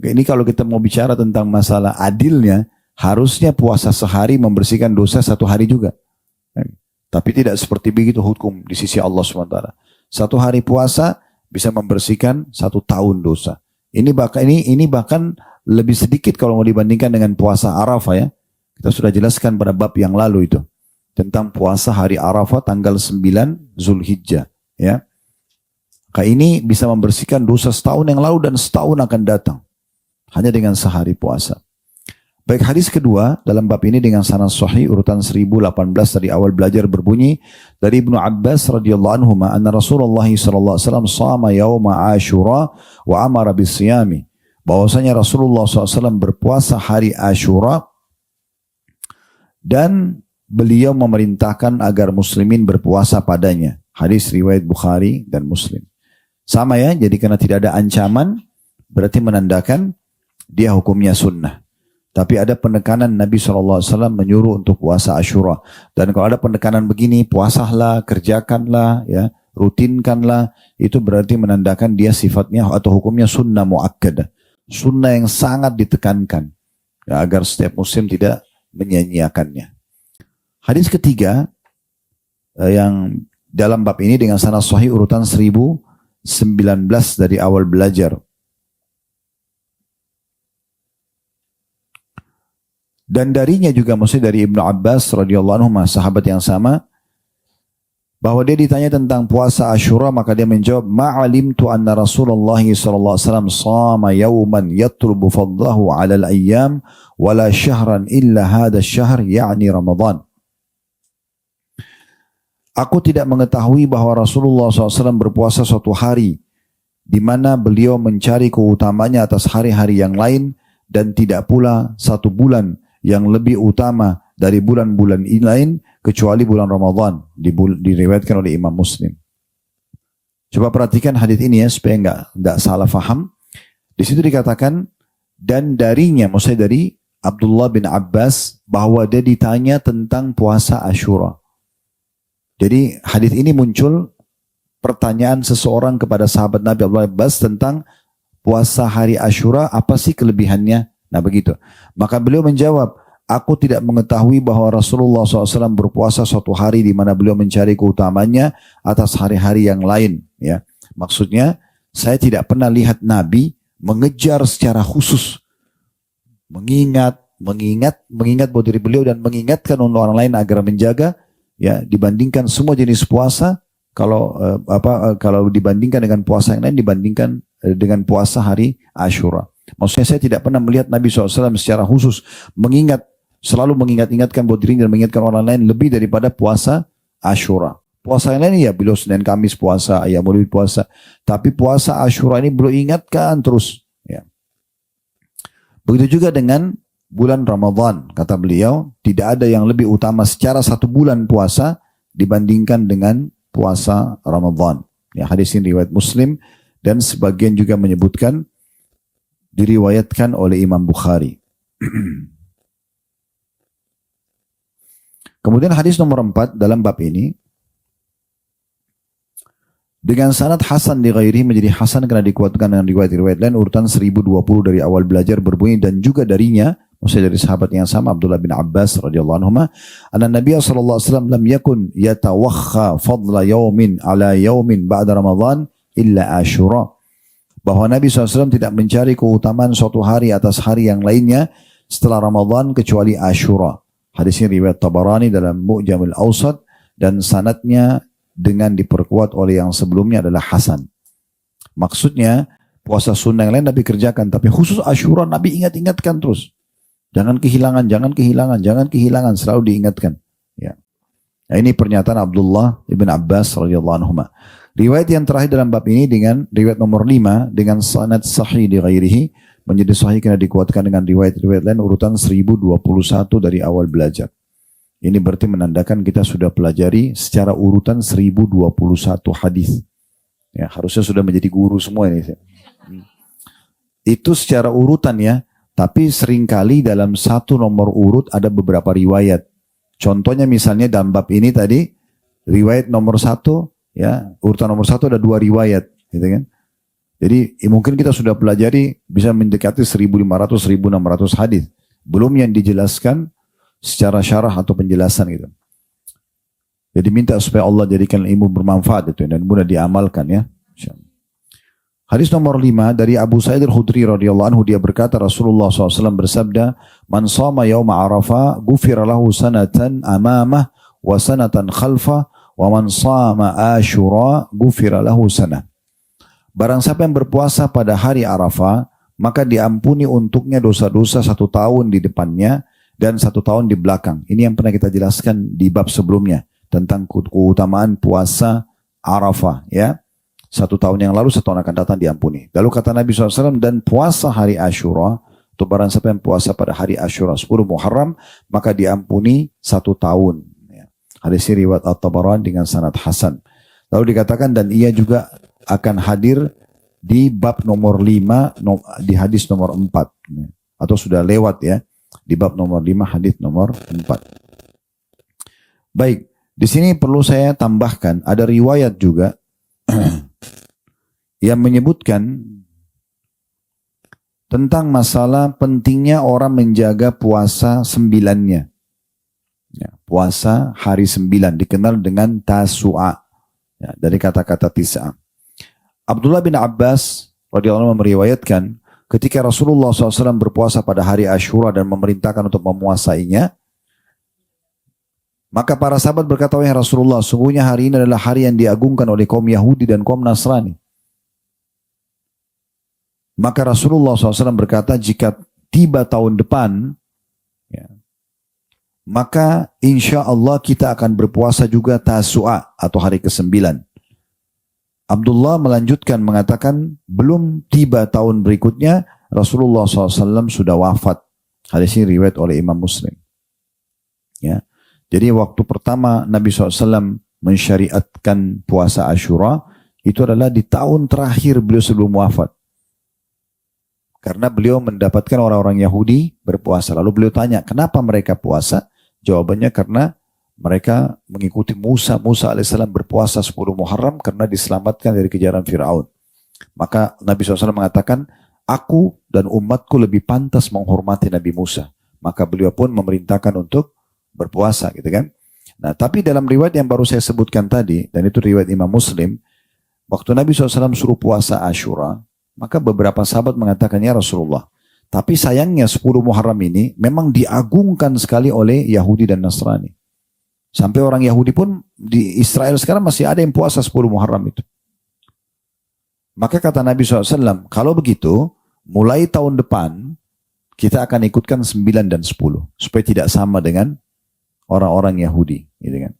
ini kalau kita mau bicara tentang masalah adilnya, harusnya puasa sehari membersihkan dosa 1 hari juga. Tapi tidak seperti begitu hukum di sisi Allah SWT. 1 hari puasa bisa membersihkan 1 tahun dosa. Ini bahkan lebih sedikit kalau mau dibandingkan dengan puasa Arafah ya. Kita sudah jelaskan pada bab yang lalu itu. Tentang puasa hari Arafah tanggal 9 Zulhijjah. Ya. Ini bisa membersihkan dosa setahun yang lalu dan setahun akan datang. Hanya dengan sehari puasa. Baik, hadis kedua dalam bab ini dengan sanad sahih urutan 1018 dari awal belajar berbunyi dari Ibnu Abbas radhiyallahu anhu anna Rasulullah sallallahu alaihi wasallam shama yauma Asyura wa amara bisiyami. Bahwasanya Rasulullah SAW berpuasa hari Asyura dan beliau memerintahkan agar muslimin berpuasa padanya. Hadis riwayat Bukhari dan Muslim. Sama ya, jadi karena tidak ada ancaman berarti menandakan dia hukumnya sunnah. Tapi ada penekanan Nabi SAW menyuruh untuk puasa Ashura. Dan kalau ada penekanan begini, puasalah, kerjakanlah, ya, rutinkanlah, itu berarti menandakan dia sifatnya atau hukumnya sunnah mu'akkadah. Sunnah yang sangat ditekankan. Ya, agar setiap muslim tidak menyia-nyiakannya. Hadis ketiga, yang dalam bab ini dengan sanad sahih urutan 1019 dari awal belajar. Dan darinya juga maksudnya dari Ibnu Abbas radhiyallahu anhu, sahabat yang sama, bahwa dia ditanya tentang puasa Ashura, maka dia menjawab, ma'alimtu anna Rasulullah sallallahu alaihi wasallam shama yawman yatlubu fadlahu 'ala al-ayyam wala syahran illa hadha asy-syahr ya'ni Ramadan. Aku tidak mengetahui bahwa Rasulullah SAW berpuasa suatu hari di mana beliau mencari keutamanya atas hari-hari yang lain, dan tidak pula 1 bulan yang lebih utama dari bulan-bulan ini lain kecuali bulan Ramadan, diriwayatkan oleh Imam Muslim. Coba perhatikan hadis ini ya supaya enggak salah faham. Di situ dikatakan dan darinya, maksudnya dari Abdullah bin Abbas, bahwa dia ditanya tentang puasa Ashura. Jadi hadis ini muncul pertanyaan seseorang kepada sahabat Nabi Abdullah bin Abbas tentang puasa hari Ashura, apa sih kelebihannya? Nah begitu. Maka beliau menjawab, aku tidak mengetahui bahwa Rasulullah SAW berpuasa suatu hari di mana beliau mencari keutamanya atas hari-hari yang lain. Ya, maksudnya saya tidak pernah lihat Nabi mengejar secara khusus, mengingat buat diri beliau dan mengingatkan untuk orang lain agar menjaga ya dibandingkan semua jenis puasa. Kalau dibandingkan dengan puasa yang lain, dibandingkan dengan puasa hari Ashura. Maksudnya saya tidak pernah melihat Nabi SAW secara khusus selalu mengingat-ingatkan buat dirinya dan mengingatkan orang lain lebih daripada puasa Ashura. Puasa yang lain ya beliau Senin Kamis puasa, Ayam Maulid puasa. Tapi puasa Ashura ini beliau ingatkan terus. Ya. Begitu juga dengan bulan Ramadan. Kata beliau, tidak ada yang lebih utama secara satu bulan puasa dibandingkan dengan puasa Ramadan. Ya, hadis ini riwayat Muslim dan sebagian juga menyebutkan diriwayatkan oleh Imam Bukhari. Kemudian hadis nomor 4 dalam bab ini dengan sanad hasan di ghairihi menjadi hasan karena dikuatkan dengan riwayat-riwayat lain urutan 1020 dari awal belajar berbunyi dan juga darinya maksudnya dari sahabat yang sama Abdullah bin Abbas radhiyallahu anhu anna Nabiy sallallahu alaihi wasallam lam yakun yatawakha fadla yaumin ala yaumin ba'da Ramadan illa Ashura. Bahwa Nabi SAW tidak mencari keutamaan suatu hari atas hari yang lainnya setelah Ramadan kecuali Ashura. Hadis ini riwayat Tabarani dalam Mu'jamul Awsat dan sanadnya dengan diperkuat oleh yang sebelumnya adalah hasan. Maksudnya puasa sunnah yang lain Nabi kerjakan, tapi khusus Ashura Nabi ingat-ingatkan terus. Jangan kehilangan, jangan kehilangan, jangan kehilangan, selalu diingatkan. Ya. Nah, ini pernyataan Abdullah ibn Abbas radhiyallahu anhu. Riwayat yang terakhir dalam bab ini dengan riwayat nomor 5 dengan sanad sahih di ghairihi menjadi sahih karena dikuatkan dengan riwayat-riwayat lain urutan 1021 dari awal belajar. Ini berarti menandakan kita sudah pelajari secara urutan 1021 hadis. Ya, harusnya sudah menjadi guru semua ini. Itu secara urutan ya. Tapi seringkali dalam satu nomor urut ada beberapa riwayat. Contohnya misalnya dalam bab ini tadi, riwayat nomor 1, ya urutan nomor 1 ada 2 riwayat. Gitu kan? Jadi mungkin kita sudah pelajari bisa mendekati 1500-1600 hadis. Belum yang dijelaskan secara syarah atau penjelasan gitu. Jadi minta supaya Allah jadikan ilmu bermanfaat itu dan mudah diamalkan ya. Hadis nomor 5 dari Abu Sa'id al-Khudri radhiyallahu anhu dia berkata Rasulullah SAW bersabda, "Man shama yauma Arafah ghufira lahu sanatan amamah wa sanatan khalfah wa man shama Asyura ghufira lahu sanah." Barang siapa yang berpuasa pada hari Arafah, maka diampuni untuknya dosa-dosa 1 tahun di depannya dan 1 tahun di belakang. Ini yang pernah kita jelaskan di bab sebelumnya tentang keutamaan puasa Arafah ya. 1 tahun yang lalu, 1 tahun akan datang diampuni. Lalu kata Nabi SAW, dan puasa hari Ashura, atau barang siapa yang puasa pada hari Ashura 10 Muharram, maka diampuni 1 tahun. Hadis riwayat At-Tabarani dengan sanad hasan. Lalu dikatakan, dan ia juga akan hadir di bab nomor 5, di hadis nomor 4. Atau sudah lewat ya, di bab nomor 5, hadis nomor 4. Baik, di sini perlu saya tambahkan, ada riwayat juga, yang menyebutkan tentang masalah pentingnya orang menjaga puasa 9-nya. Ya, puasa hari 9 dikenal dengan Tasu'a. Ya, dari kata-kata Tis'a. Abdullah bin Abbas radhiyallahu anhu meriwayatkan ketika Rasulullah SAW berpuasa pada hari Ashura dan memerintahkan untuk memuasainya, maka para sahabat berkata, "Wahai Rasulullah, sungguhnya hari ini adalah hari yang diagungkan oleh kaum Yahudi dan kaum Nasrani." Maka Rasulullah SAW berkata, jika tiba tahun depan, ya, maka insya Allah kita akan berpuasa juga Tasu'a atau hari ke-9. Abdullah melanjutkan mengatakan, belum tiba tahun berikutnya, Rasulullah SAW sudah wafat. Hadis ini riwayat oleh Imam Muslim. Ya. Jadi waktu pertama Nabi SAW mensyariatkan puasa Ashura, itu adalah di tahun terakhir beliau sebelum wafat. Karena beliau mendapatkan orang-orang Yahudi berpuasa. Lalu beliau tanya, kenapa mereka puasa? Jawabannya karena mereka mengikuti Musa. Musa alaihissalam berpuasa 10 Muharram karena diselamatkan dari kejaran Fir'aun. Maka Nabi SAW mengatakan, aku dan umatku lebih pantas menghormati Nabi Musa. Maka beliau pun memerintahkan untuk berpuasa gitu kan. Nah tapi dalam riwayat yang baru saya sebutkan tadi, dan itu riwayat Imam Muslim, waktu Nabi SAW suruh puasa Ashura, maka beberapa sahabat mengatakan, ya Rasulullah, tapi sayangnya 10 Muharram ini memang diagungkan sekali oleh Yahudi dan Nasrani. Sampai orang Yahudi pun di Israel sekarang masih ada yang puasa 10 Muharram itu. Maka kata Nabi SAW, kalau begitu, mulai tahun depan, kita akan ikutkan 9 dan 10. Supaya tidak sama dengan orang-orang Yahudi. Gitu kan.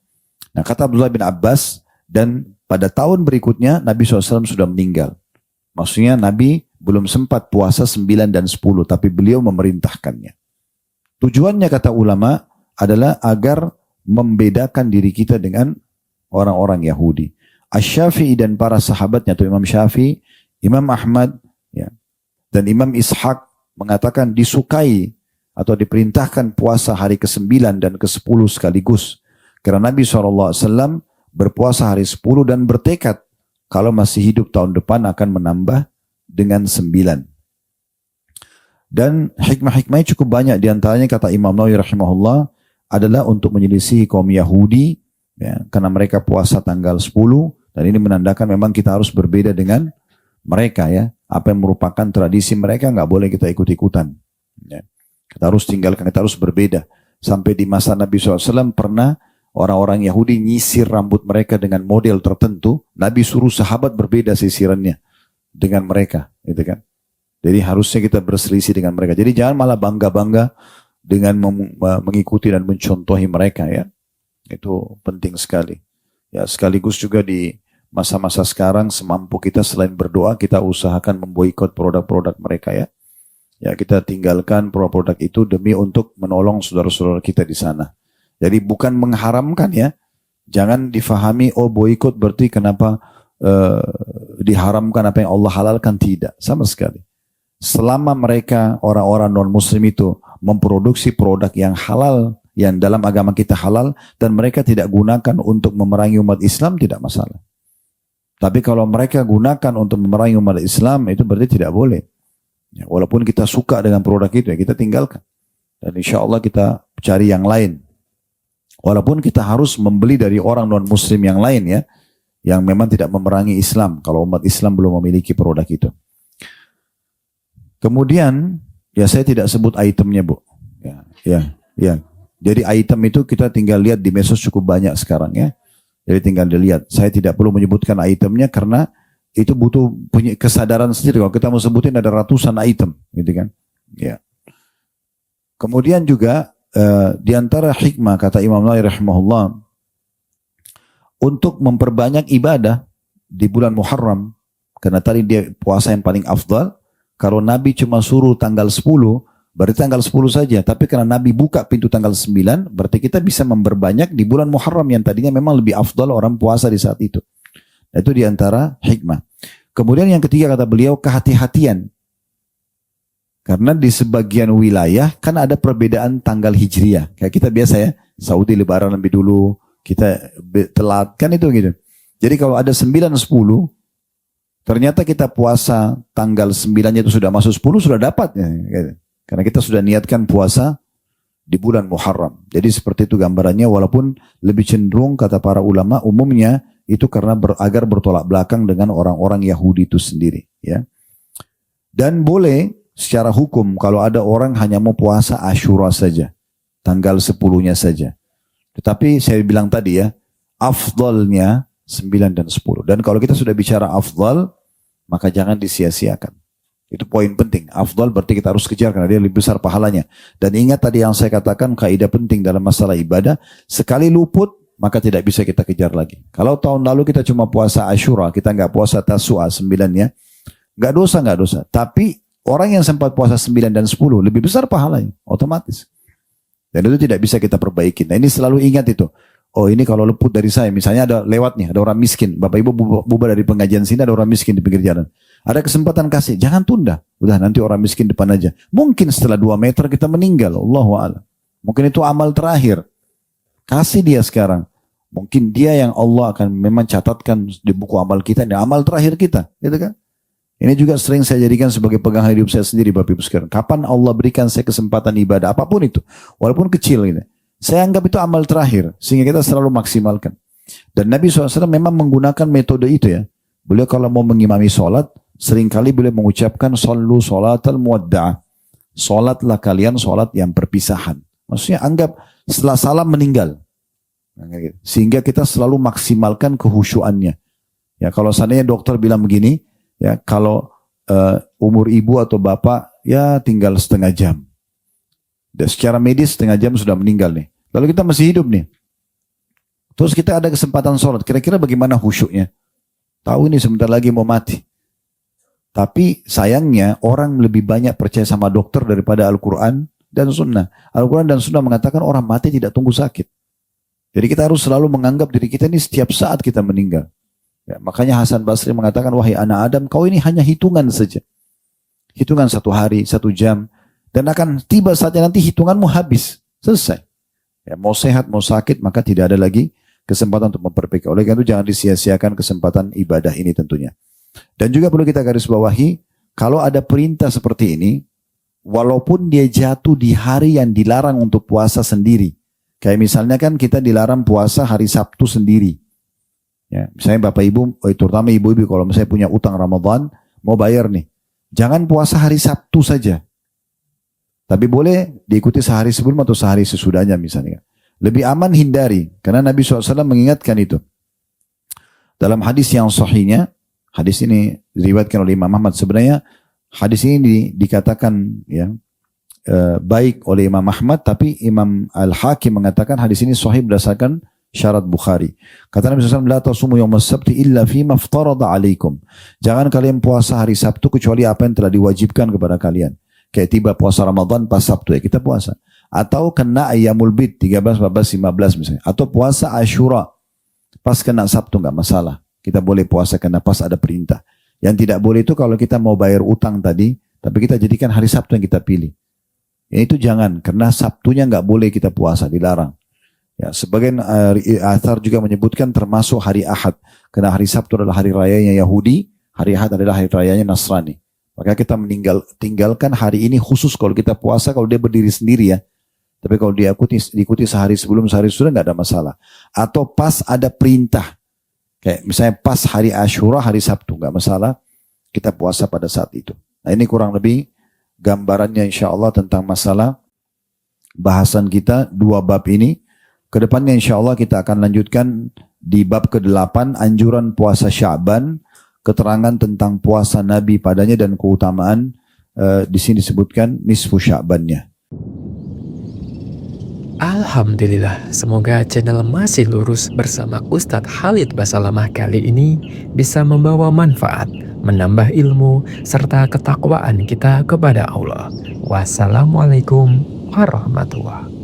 Nah kata Abdullah bin Abbas, dan pada tahun berikutnya, Nabi SAW sudah meninggal. Maksudnya Nabi belum sempat puasa 9 dan 10, tapi beliau memerintahkannya. Tujuannya kata ulama adalah agar membedakan diri kita dengan orang-orang Yahudi. Asy-Syafi'i dan para sahabatnya, atau Imam Syafi'i, Imam Ahmad, ya, dan Imam Ishaq mengatakan disukai atau diperintahkan puasa hari ke-9 dan ke-10 sekaligus. Karena Nabi SAW berpuasa hari 10 dan bertekad kalau masih hidup tahun depan akan menambah dengan 9. Dan hikmah-hikmahnya cukup banyak. Di antaranya kata Imam Nawawi rahimahullah adalah untuk menyelisihi kaum Yahudi, ya, karena mereka puasa tanggal 10, dan ini menandakan memang kita harus berbeda dengan mereka, ya. Apa yang merupakan tradisi mereka nggak boleh kita ikut-ikutan. Ya. Kita harus tinggalkan, kita harus berbeda. Sampai di masa Nabi SAW pernah orang-orang Yahudi nyisir rambut mereka dengan model tertentu. Nabi suruh sahabat berbeda sisirannya dengan mereka, gitu kan. Jadi harusnya kita berselisih dengan mereka. Jadi jangan malah bangga-bangga dengan mengikuti dan mencontohi mereka, ya. Itu penting sekali. Ya, sekaligus juga di masa-masa sekarang semampu kita selain berdoa, kita usahakan memboikot produk-produk mereka, ya. Ya, kita tinggalkan produk-produk itu demi untuk menolong saudara-saudara kita di sana. Jadi bukan mengharamkan, ya. Jangan difahami, oh boikot berarti kenapa diharamkan apa yang Allah halalkan. Tidak, sama sekali. Selama mereka orang-orang non-muslim itu memproduksi produk yang halal, yang dalam agama kita halal, dan mereka tidak gunakan untuk memerangi umat Islam, tidak masalah. Tapi kalau mereka gunakan untuk memerangi umat Islam, itu berarti tidak boleh. Ya, walaupun kita suka dengan produk itu, ya kita tinggalkan. Dan insya Allah kita cari yang lain. Walaupun kita harus membeli dari orang non-muslim yang lain, ya, yang memang tidak memerangi Islam, kalau umat Islam belum memiliki produk itu. Kemudian, ya saya tidak sebut itemnya, Bu. Ya. Jadi item itu kita tinggal lihat di medsos cukup banyak sekarang, ya. Jadi tinggal dilihat. Saya tidak perlu menyebutkan itemnya karena itu butuh punya kesadaran sendiri. Kalau kita mau sebutin ada ratusan item, gitu kan. Ya. Kemudian juga di antara hikmah kata Imam Nawawi rahimahullah untuk memperbanyak ibadah di bulan Muharram, karena tadi dia puasa yang paling afdal. Kalau Nabi cuma suruh tanggal 10, berarti tanggal 10 saja. Tapi karena Nabi buka pintu tanggal 9, berarti kita bisa memperbanyak di bulan Muharram yang tadinya memang lebih afdal orang puasa di saat itu. Itu di antara hikmah. Kemudian yang ketiga kata beliau, kehati-hatian. Karena di sebagian wilayah kan ada perbedaan tanggal hijriah. Kayak kita biasa, ya, Saudi lebaran lebih dulu, kita telat, kan itu gitu. Jadi kalau ada 9, 10, ternyata kita puasa tanggal 9-nya itu sudah masuk 10, sudah dapat, ya, gitu. Karena kita sudah niatkan puasa di bulan Muharram. Jadi seperti itu gambarannya, walaupun lebih cenderung kata para ulama umumnya itu karena agar bertolak belakang dengan orang-orang Yahudi itu sendiri, ya. Dan boleh secara hukum kalau ada orang hanya mau puasa Asyura saja, tanggal 10-nya saja. Tetapi saya bilang tadi, ya, afdalnya 9 dan 10. Dan kalau kita sudah bicara afdal, maka jangan disia-siakan. Itu poin penting. Afdal berarti kita harus kejar karena dia lebih besar pahalanya. Dan ingat tadi yang saya katakan, kaidah penting dalam masalah ibadah, sekali luput maka tidak bisa kita kejar lagi. Kalau tahun lalu kita cuma puasa Asyura, kita nggak puasa Tasu'a 9-nya, nggak dosa. Tapi orang yang sempat puasa 9 dan 10 lebih besar pahalanya, otomatis. Dan itu tidak bisa kita perbaiki. Nah ini selalu ingat itu. Oh ini kalau luput dari saya, misalnya ada lewat nih, ada orang miskin. Bapak Ibu bubar dari pengajian sini, ada orang miskin di pinggir jalan. Ada kesempatan kasih, jangan tunda. Udah nanti orang miskin depan aja. Mungkin setelah 2 meter kita meninggal, Allahu a'lam. Mungkin itu amal terakhir. Kasih dia sekarang. Mungkin dia yang Allah akan memang catatkan di buku amal kita, ini amal terakhir kita, gitu kan? Ini juga sering saya jadikan sebagai pegangan hidup saya sendiri, Bapak Ibu sekalian. Kapan Allah berikan saya kesempatan ibadah, apapun itu, walaupun kecil gitu. Saya anggap itu amal terakhir, sehingga kita selalu maksimalkan. Dan Nabi SAW memang menggunakan metode itu, ya. Beliau kalau mau mengimami sholat, seringkali beliau mengucapkan sallu sholatal muwadda'ah. Sholatlah kalian sholat yang perpisahan. Maksudnya anggap setelah salam meninggal. Sehingga kita selalu maksimalkan kehusyuannya. Ya, kalau seandainya dokter bilang begini, ya kalau umur ibu atau bapak ya tinggal setengah jam. Dan secara medis setengah jam sudah meninggal nih. Lalu kita masih hidup nih. Terus kita ada kesempatan sholat. Kira-kira bagaimana khusyuknya? Tahu ini sebentar lagi mau mati. Tapi sayangnya orang lebih banyak percaya sama dokter daripada Al-Quran dan Sunnah. Al-Quran dan Sunnah mengatakan orang mati tidak tunggu sakit. Jadi kita harus selalu menganggap diri kita ini setiap saat kita meninggal. Ya, makanya Hasan Basri mengatakan, wahai anak Adam, kau ini hanya hitungan saja. Hitungan 1 hari, 1 jam. Dan akan tiba saatnya nanti hitunganmu habis. Selesai. Ya, mau sehat, mau sakit, maka tidak ada lagi kesempatan untuk memperbaiki. Oleh karena itu jangan disia-siakan kesempatan ibadah ini tentunya. Dan juga perlu kita garis bawahi, kalau ada perintah seperti ini, walaupun dia jatuh di hari yang dilarang untuk puasa sendiri. Kayak misalnya kan kita dilarang puasa hari Sabtu sendiri. Ya, misalnya bapak ibu, terutama ibu-ibu kalau misalnya punya utang Ramadan, mau bayar nih. Jangan puasa hari Sabtu saja. Tapi boleh diikuti sehari sebelum atau sehari sesudahnya misalnya. Lebih aman hindari. Karena Nabi SAW mengingatkan itu. Dalam hadis yang sahihnya, hadis ini diriwayatkan oleh Imam Ahmad. Sebenarnya hadis ini dikatakan ya baik oleh Imam Ahmad, tapi Imam Al-Hakim mengatakan hadis ini sahih berdasarkan syarat Bukhari. Kata Nabi SAW, la tasumu yawmas sabti illa fima aftarada alaikum. Jangan kalian puasa hari Sabtu kecuali apa yang telah diwajibkan kepada kalian. Kayak tiba puasa Ramadan pas Sabtu ya kita puasa. Atau kena Ayyamul Bid 13, 14, 15 misalnya. Atau puasa Ashura pas kena Sabtu nggak masalah. Kita boleh puasa karena pas ada perintah. Yang tidak boleh itu kalau kita mau bayar utang tadi, tapi kita jadikan hari Sabtu yang kita pilih. Ya itu jangan, karena Sabtunya nggak boleh kita puasa, dilarang. Ya, sebagian athar juga menyebutkan termasuk hari Ahad. Karena hari Sabtu adalah hari rayanya Yahudi, hari Ahad adalah hari rayanya Nasrani. Maka kita tinggalkan hari ini khusus kalau kita puasa, kalau dia berdiri sendiri ya. Tapi kalau diikuti sehari sebelum, sehari sudah nggak ada masalah. Atau pas ada perintah. Kayak misalnya pas hari Ashura, hari Sabtu, nggak masalah. Kita puasa pada saat itu. Nah ini kurang lebih gambarannya insya Allah tentang masalah bahasan kita 2 bab ini. Kedepannya insya Allah kita akan lanjutkan di bab ke-8 anjuran puasa Sya'ban, keterangan tentang puasa Nabi padanya dan keutamaan di sini disebutkan nisfu Sya'bannya. Alhamdulillah, semoga channel Masih Lurus bersama Ustadz Khalid Basalamah kali ini bisa membawa manfaat, menambah ilmu, serta ketakwaan kita kepada Allah. Wassalamualaikum warahmatullahi wabarakatuh.